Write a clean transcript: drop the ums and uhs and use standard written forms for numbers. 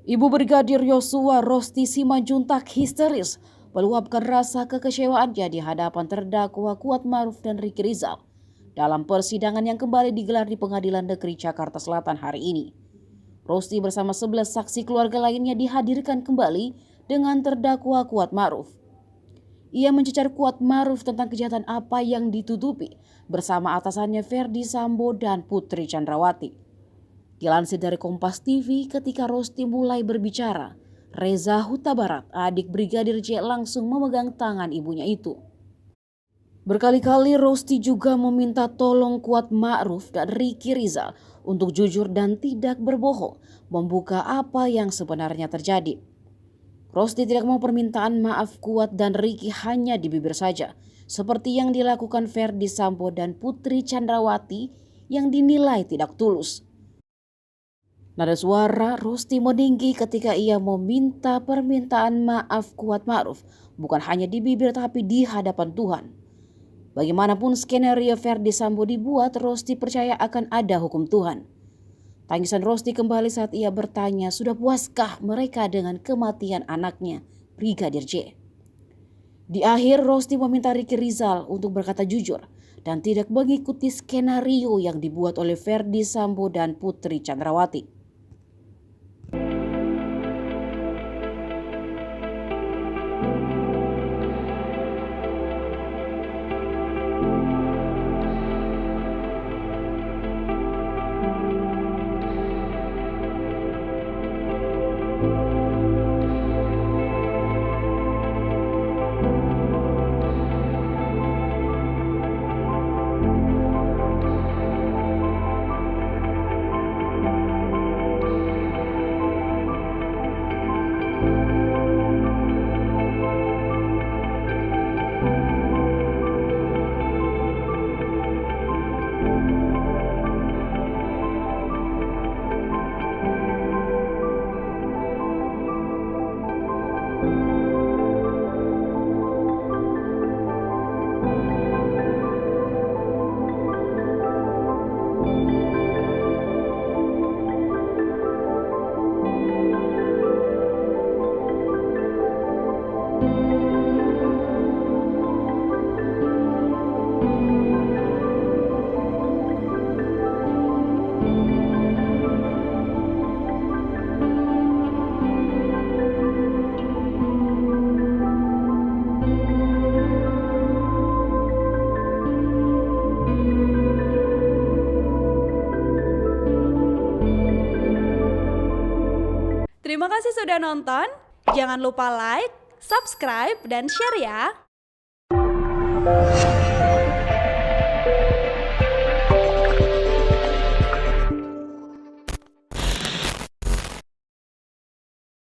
Ibu Brigadir Yosua Rosti Simanjuntak histeris meluapkan rasa kekecewaannya di hadapan terdakwa Kuatmaruf dan Ricky Rizal dalam persidangan yang kembali digelar di Pengadilan Negeri Jakarta Selatan hari ini. Rosti bersama 11 saksi keluarga lainnya dihadirkan kembali dengan terdakwa Kuatmaruf. Ia mencecar Kuatmaruf tentang kejahatan apa yang ditutupi bersama atasannya Ferdy Sambo dan Putri Chandrawati. Dilansir dari Kompas TV, ketika Rosti mulai berbicara, Reza Huta Barat, adik Brigadir J, langsung memegang tangan ibunya itu. Berkali-kali Rosti juga meminta tolong Kuatmaruf dan Ricky Rizal untuk jujur dan tidak berbohong, membuka apa yang sebenarnya terjadi. Rosti tidak mau permintaan maaf Kuat dan Ricky hanya di bibir saja, seperti yang dilakukan Ferdy Sambo dan Putri Chandrawati yang dinilai tidak tulus. Nada suara Rosti meninggi ketika ia meminta permintaan maaf Kuatmaruf, bukan hanya di bibir tapi di hadapan Tuhan. Bagaimanapun skenario Ferdy Sambo dibuat, Rosti percaya akan ada hukum Tuhan. Tangisan Rosti kembali saat ia bertanya, sudah puaskah mereka dengan kematian anaknya, Brigadir J? Di akhir, Rosti meminta Ricky Rizal untuk berkata jujur dan tidak mengikuti skenario yang dibuat oleh Ferdy Sambo dan Putri Chandrawati. Terima kasih sudah nonton. Jangan lupa like, subscribe, dan share ya.